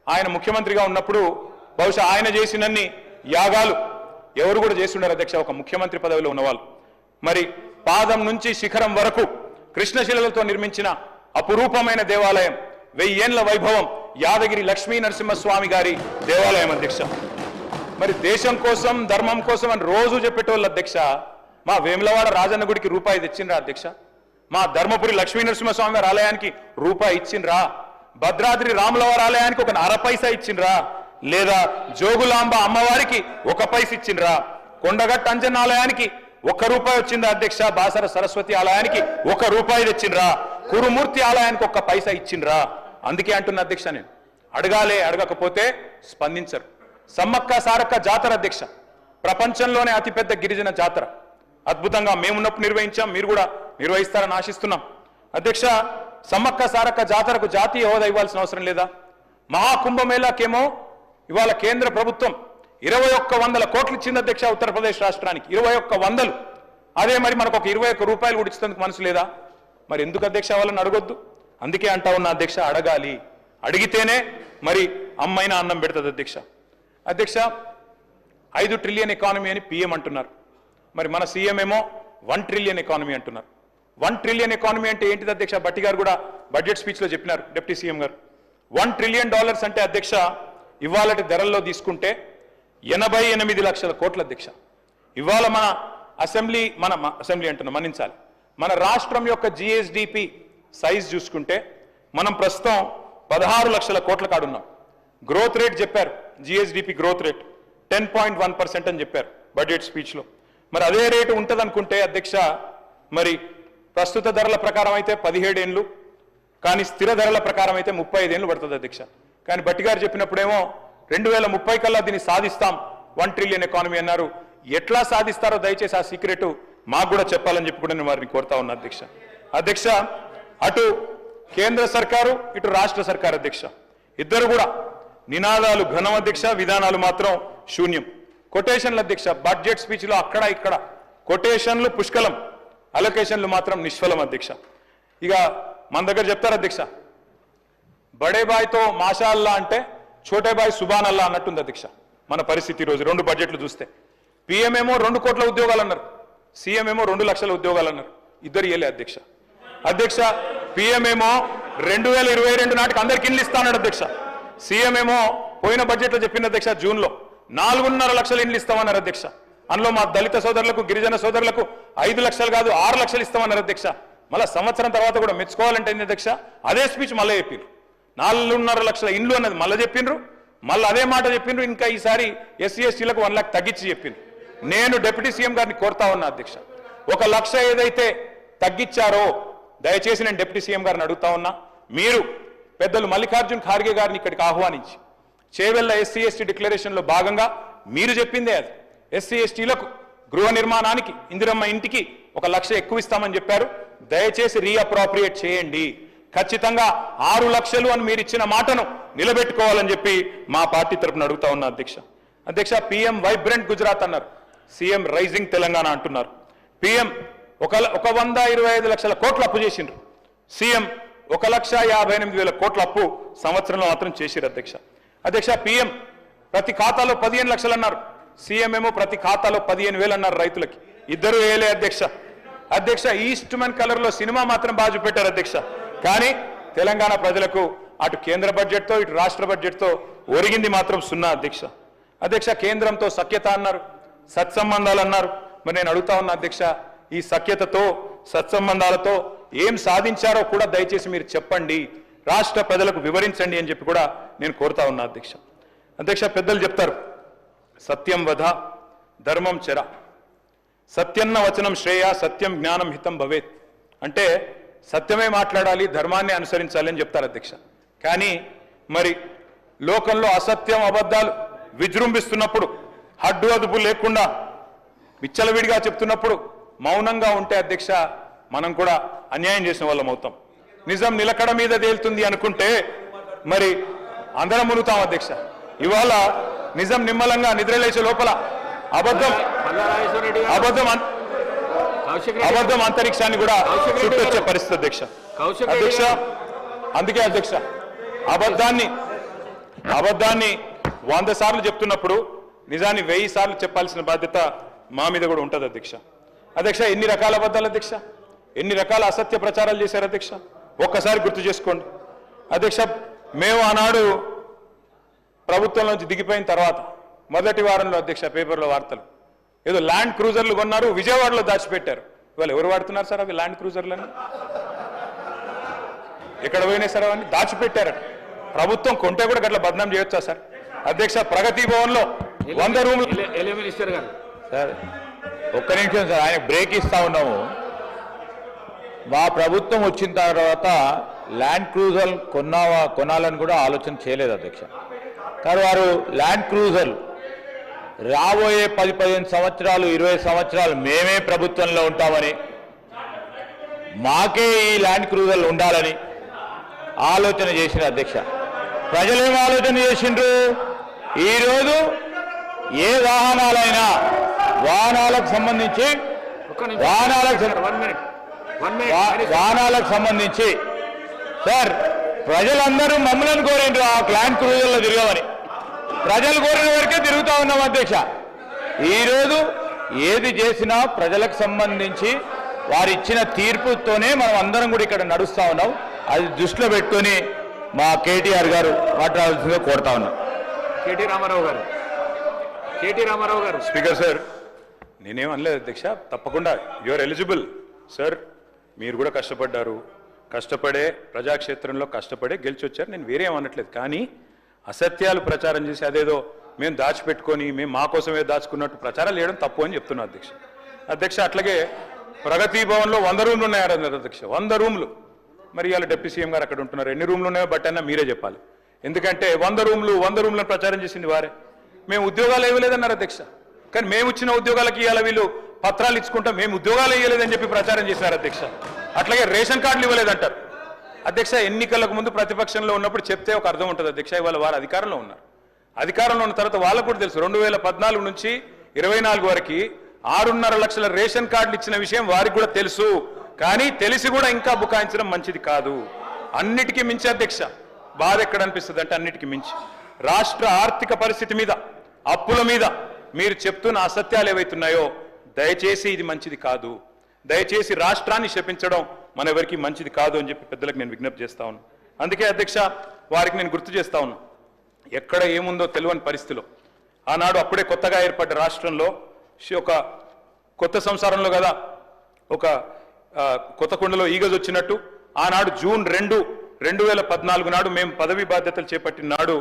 ఆయన ముఖ్యమంత్రిగా ఉన్నప్పుడు బహుశా ఆయన చేసినన్ని యాగాలు ఎవరు కూడా చేసి ఉండరు అధ్యక్ష, ఒక ముఖ్యమంత్రి పదవిలో ఉన్నవాళ్ళు. మరి పాదం నుంచి శిఖరం వరకు కృష్ణశిలలతో నిర్మించిన అపురూపమైన దేవాలయం, 1000 ఏళ్ల వైభవం యాదగిరి లక్ష్మీ నరసింహస్వామి గారి దేవాలయం అధ్యక్ష. మరి దేశం కోసం ధర్మం కోసం అని రోజు చెప్పేటోళ్ళు అధ్యక్ష, మా వేములవాడ రాజన్న గుడికి రూపాయి తెచ్చిండ్రా అధ్యక్ష? మా ధర్మపురి లక్ష్మీ నరసింహస్వామి గారి ఆలయానికి రూపాయి ఇచ్చిండ్రా? భద్రాద్రి రాములవారి ఆలయానికి ఒక 1/2 పైసా ఇచ్చిండ్రా? లేదా జోగులాంబ అమ్మవారికి 1 పైస ఇచ్చిండ్రా? కొండగట్ట అంజన్న ఆలయానికి 1 రూపాయి వచ్చిందా అధ్యక్ష? బాసర సరస్వతి ఆలయానికి 1 రూపాయి తెచ్చిండ్రా? కురుమూర్తి ఆలయానికి 1 పైసా ఇచ్చిండ్రా? అందుకే అంటున్న అధ్యక్ష, నేను అడగాలే, అడగకపోతే స్పందించరు. సమ్మక్క సారక్క జాతర అధ్యక్ష, ప్రపంచంలోనే అతిపెద్ద గిరిజన జాతర. అద్భుతంగా మేమున్నప్పుడు నిర్వహించాం, మీరు కూడా నిర్వహిస్తారని ఆశిస్తున్నాం అధ్యక్ష. సమ్మక్క సారక్క జాతరకు జాతీయ హోదా ఇవ్వాల్సిన అవసరం లేదా? మహాకుంభమేళాకేమో ఇవాళ కేంద్ర ప్రభుత్వం 2100 కోట్లు ఇచ్చింది అధ్యక్ష ఉత్తరప్రదేశ్ రాష్ట్రానికి, 2100. అదే మరి మనకు ఒక 21 రూపాయలు కూడా ఇచ్చేందుకు మనసు లేదా? మరి ఎందుకు అధ్యక్ష వాళ్ళని అడగొద్దు? అందుకే అంటా ఉన్న అధ్యక్ష, అడగాలి. అడిగితేనే మరి అమ్మైనా అన్నం పెడుతుంది అధ్యక్ష. అధ్యక్ష 5 ట్రిలియన్ ఎకానమీ అని పిఎం అంటున్నారు, మరి మన సీఎం ఏమో 1 ట్రిలియన్ ఎకానమీ అంటున్నారు. 1 ట్రిలియన్ ఎకానమీ అంటే ఏంటిది అధ్యక్ష? భట్టి గారు కూడా బడ్జెట్ స్పీచ్లో చెప్పినారు, డిప్యూటీ సీఎం గారు. $1 ట్రిలియన్ అంటే అధ్యక్ష ఇవాళటి ధరల్లో తీసుకుంటే 88 లక్షల కోట్ల అధ్యక్ష. ఇవాళ మన అసెంబ్లీ అంటున్నాం, మన్నించాలి, మన రాష్ట్రం యొక్క జిఎస్డిపి సైజ్ చూసుకుంటే మనం ప్రస్తుతం 16 లక్షల కోట్ల కాడున్నాం. గ్రోత్ రేట్ చెప్పారు, జిఎస్డిపి గ్రోత్ రేట్ 10.1% అని చెప్పారు బడ్జెట్ స్పీచ్లో. మరి అదే రేటు ఉంటుంది అనుకుంటే అధ్యక్ష, మరి ప్రస్తుత ధరల ప్రకారం అయితే 17 ఏళ్ళు, కానీ స్థిర ధరల ప్రకారం అయితే 35 ఏళ్ళు పడుతుంది అధ్యక్ష. కానీ భట్టి గారు చెప్పినప్పుడేమో 2030 కల్లా దీన్ని సాధిస్తాం 1 ట్రిలియన్ ఎకానమీ అన్నారు. ఎట్లా సాధిస్తారో దయచేసి ఆ సీక్రెట్ మాకు కూడా చెప్పాలని చెప్పి కూడా నేను వారిని కోరుతా ఉన్నా అధ్యక్ష. అధ్యక్ష అటు కేంద్ర సర్కారు, ఇటు రాష్ట్ర సర్కారు అధ్యక్ష, ఇద్దరు కూడా నినాదాలు ఘనం అధ్యక్ష, విధానాలు మాత్రం శూన్యం. కొటేషన్లు అధ్యక్ష, బడ్జెట్ స్పీచ్లో అక్కడ ఇక్కడ కొటేషన్లు పుష్కలం, అలొకేషన్లు మాత్రం నిష్ఫలం అధ్యక్ష. ఇక మన దగ్గర చెప్తారు అధ్యక్ష, బడే బాయ్తో మాషాల్లా అంటే ఛోటే బాయ్ సుబాన్ అల్లా అన్నట్టుంది అధ్యక్ష మన పరిస్థితి ఈరోజు. 2 బడ్జెట్లు చూస్తే పిఎం ఏమో 2 కోట్ల ఉద్యోగాలు అన్నారు, సీఎం ఏమో 2 లక్షల ఉద్యోగాలు అన్నారు. ఇద్దరు ఇయ్యలే అధ్యక్ష. అధ్యక్ష పిఎం ఏమో 2022 నాటికి అందరికి ఇల్లు ఇస్తానన్నాడు అధ్యక్ష. సీఎం ఏమో పోయిన బడ్జెట్లో చెప్పింది అధ్యక్ష, జూన్లో 4.5 లక్షల ఇండ్లు ఇస్తామన్నారు అధ్యక్ష. అందులో మా దళిత సోదరులకు, గిరిజన సోదరులకు 5 లక్షలు కాదు 6 లక్షలు ఇస్తామన్నారు అధ్యక్ష. మళ్ళీ సంవత్సరం తర్వాత కూడా మెచ్చుకోవాలంటే అధ్యక్ష అదే స్పీచ్ మళ్ళీ చెప్పిండ్రు. 4.5 లక్షల ఇండ్లు అన్నది మళ్ళీ చెప్పిండ్రు, మళ్ళీ అదే మాట చెప్పిండ్రు. ఇంకా ఈసారి ఎస్సీ ఎస్టీలకు 1 లక్ష తగ్గించి చెప్పిండ్రు. నేను డిప్యూటీ సీఎం గారిని కోరుతా ఉన్నా అధ్యక్ష, 1 లక్ష ఏదైతే తగ్గించారో దయచేసి నేను డిప్యూటీ సీఎం గారిని అడుగుతా ఉన్నా, మీరు పెద్దలు మల్లికార్జున్ ఖార్గే గారిని ఇక్కడికి ఆహ్వానించి చేవెళ్ల ఎస్సీ ఎస్టీ డిక్లరేషన్లో భాగంగా మీరు చెప్పిందే అది, ఎస్సీ ఎస్టీలకు గృహ నిర్మాణానికి ఇందిరమ్మ ఇంటికి 1 లక్ష ఎక్కువ ఇస్తామని చెప్పారు. దయచేసి రీఅప్రోప్రియేట్ చేయండి. ఖచ్చితంగా 6 లక్షలు అని మీరు ఇచ్చిన మాటను నిలబెట్టుకోవాలని చెప్పి మా పార్టీ తరఫున అడుగుతా ఉన్నా అధ్యక్ష. అధ్యక్ష పిఎం వైబ్రెంట్ గుజరాత్ అన్నారు, సీఎం రైజింగ్ తెలంగాణ అంటున్నారు. పిఎం 125 లక్షల కోట్ల అప్పు చేసిండ్రు, సీఎం 1,58,000 కోట్ల అప్పు సంవత్సరంలో మాత్రం చేసిరు అధ్యక్ష. అధ్యక్ష పిఎం ప్రతి ఖాతాలో 15 లక్షలు అన్నారు, సీఎం ఏమో ప్రతి ఖాతాలో 15,000 అన్నారు రైతులకి. ఇద్దరు వేయలే అధ్యక్ష. అధ్యక్ష ఈస్ట్మన్ కలర్ లో సినిమా మాత్రం బాగా చూపెట్టారు అధ్యక్ష. కానీ తెలంగాణ ప్రజలకు అటు కేంద్ర బడ్జెట్తో ఇటు రాష్ట్ర బడ్జెట్తో ఒరిగింది మాత్రం 0 అధ్యక్ష. అధ్యక్ష కేంద్రంతో సఖ్యత అన్నారు, సత్సంబంధాలు అన్నారు. మరి నేను అడుగుతా ఉన్నా అధ్యక్ష, ఈ సఖ్యతతో సత్సంబంధాలతో ఏం సాధించారో కూడా దయచేసి మీరు చెప్పండి, రాష్ట్ర ప్రజలకు వివరించండి అని చెప్పి కూడా నేను కోరుతా ఉన్నా అధ్యక్ష. అధ్యక్ష పెద్దలు చెప్తారు, సత్యం వద ధర్మం చెర, సత్యన్న వచనం శ్రేయ, సత్యం జ్ఞానం హితం భవేత్. అంటే సత్యమే మాట్లాడాలి, ధర్మాన్ని అనుసరించాలి అని చెప్తారు అధ్యక్ష. కానీ మరి లోకంలో అసత్యం అబద్ధాలు విజృంభిస్తున్నప్పుడు, హడ్డు అదుపు లేకుండా విచ్చలవిడిగా చెప్తున్నప్పుడు మౌనంగా ఉంటే అధ్యక్ష మనం కూడా అన్యాయం చేసిన వాళ్ళం అవుతాం. నిజం నిలకడ మీద తేలుతుంది అనుకుంటే మరి అందరం మునుగుతాం అధ్యక్ష. ఇవాళ నిజం నిమ్మలంగా నిద్రలేసే లోపల అబద్ధం అంతరిక్షాన్ని కూడా చుట్టొచ్చే పరిస్థితి అధ్యక్ష. అధ్యక్ష అందుకే అధ్యక్ష అబద్ధాన్ని 100 సార్లు చెప్తున్నప్పుడు నిజాన్ని 1000 సార్లు చెప్పాల్సిన బాధ్యత మా మీద కూడా ఉంటుంది అధ్యక్ష. అధ్యక్ష, ఎన్ని రకాల అబద్ధాలు అధ్యక్ష, ఎన్ని రకాల అసత్య ప్రచారాలు చేశారు అధ్యక్ష, ఒక్కసారి గుర్తు చేసుకోండి అధ్యక్ష. మేము ఆనాడు ప్రభుత్వం నుంచి దిగిపోయిన తర్వాత మొదటి వారంలో అధ్యక్ష పేపర్లో వార్తలు, ఏదో ల్యాండ్ క్రూజర్లు కొన్నారు, విజయవాడలో దాచిపెట్టారు. ఇవాళ ఎవరు వాడుతున్నారు సార్ అవి ల్యాండ్ క్రూజర్లని? ఎక్కడ పోయినాయి సార్ అవన్నీ? దాచిపెట్టారట. ప్రభుత్వం కొంటే కూడా గట్ల బదనాం చేయొచ్చా సార్? అధ్యక్ష, ప్రగతి భవన్లో 100 రూమ్లు. మినిస్టర్ గారు సార్ ఒక్క నిమిషం సార్, ఆయన బ్రేక్ ఇస్తా ఉన్నాము. మా ప్రభుత్వం వచ్చిన తర్వాత ల్యాండ్ క్రూజర్ కొనాలని కూడా ఆలోచన చేయలేదు అధ్యక్ష. కానీ వారు ల్యాండ్ క్రూజర్ రాబోయే 10-15 సంవత్సరాలు 20 సంవత్సరాలు మేమే ప్రభుత్వంలో ఉంటామని, మాకే ఈ ల్యాండ్ క్రూజర్లు ఉండాలని ఆలోచన చేసిన అధ్యక్ష. ప్రజలేం ఆలోచన చేసిండ్రు? ఈరోజు ఏ వాహనాలకు సంబంధించి సార్ ప్రజలందరూ మమ్మల్ని కోరిండ్రు ఆ ల్యాండ్ క్రూజర్లో తిరగమని. ప్రజలు కోరిన వరకే తిరుగుతా ఉన్నాం అధ్యక్ష. ఈరోజు ఏది చేసినా ప్రజలకు సంబంధించి వారు ఇచ్చిన తీర్పుతోనే మనం అందరం కూడా ఇక్కడ నడుస్తా ఉన్నాం. అది దృష్టిలో పెట్టుకొని మా కేటీఆర్ గారు మాట్లాడాల్సిందిగా కోరుతా ఉన్నాం. కేటీ రామారావు గారు. స్పీకర్ సార్, నేనేం అనలేదు అధ్యక్ష. తప్పకుండా యువర్ ఎలిజిబుల్ సార్. మీరు కూడా కష్టపడ్డారు, కష్టపడే ప్రజాక్షేత్రంలో కష్టపడే గెలిచి వచ్చారు. నేను వేరే ఏమనట్లేదు. కానీ అసత్యాలు ప్రచారం చేసి అదేదో మేము దాచిపెట్టుకొని మేము మా కోసమే దాచుకున్నట్టు ప్రచారాలు చేయడం తప్పు అని చెప్తున్నా అధ్యక్ష. అట్లాగే ప్రగతి భవన్లో 100 రూమ్లు ఉన్నాయన్నారు అధ్యక్ష. 100 రూమ్లు. మరి ఇవాళ డిప్యూటీ సీఎం గారు అక్కడ ఉంటున్నారు. ఎన్ని రూమ్లు ఉన్నాయో బట్ అన్నా మీరే చెప్పాలి. ఎందుకంటే 100 రూమ్లను ప్రచారం చేసింది వారే. మేము ఉద్యోగాలు ఇవ్వలేదన్నారు అధ్యక్ష. కానీ మేము ఇచ్చిన ఉద్యోగాలకి ఇవాళ వీళ్ళు పత్రాలు ఇచ్చుకుంటాం, మేము ఉద్యోగాలు ఇవ్వలేదని చెప్పి ప్రచారం చేశారు అధ్యక్ష. అట్లాగే రేషన్ కార్డులు ఇవ్వలేదంటారు అధ్యక్ష. ఎన్నికలకు ముందు ప్రతిపక్షంలో ఉన్నప్పుడు చెప్తే ఒక అర్థం ఉంటుంది అధ్యక్ష. ఇవాళ వారు అధికారంలో ఉన్నారు. అధికారంలో ఉన్న తర్వాత వాళ్ళకు కూడా తెలుసు 2014 నుంచి 24 వరకు 6.5 లక్షల రేషన్ కార్డులు ఇచ్చిన విషయం వారికి కూడా తెలుసు. కానీ తెలిసి కూడా ఇంకా బుకాయించడం మంచిది కాదు. అన్నిటికీ మించి అధ్యక్ష బాధ ఎక్కడ అనిపిస్తుంది అంటే, అన్నిటికీ మించి రాష్ట్ర ఆర్థిక పరిస్థితి మీద, అప్పుల మీద మీరు చెప్తున్న అసత్యాలు ఏవైతున్నాయో దయచేసి ఇది మంచిది కాదు. దయచేసి రాష్ట్రాన్ని శపించడం మన ఎవరికి మంచిది కాదు అని చెప్పి పెద్దలకు నేను విజ్ఞప్తి చేస్తా ఉన్నాను. అందుకే అధ్యక్ష వారికి నేను గుర్తు చేస్తా ఉన్నాను, ఎక్కడ ఏముందో తెలియని పరిస్థితిలో ఆనాడు అప్పుడే కొత్తగా ఏర్పడ్డ రాష్ట్రంలో ఒక కొత్త సంసారంలో కదా ఒక కొత్త కుండలో ఈగజ్ వచ్చినట్టు ఆనాడు జూన్ 2, 2014 నాడు మేము పదవి బాధ్యతలు చేపట్టిన నాడు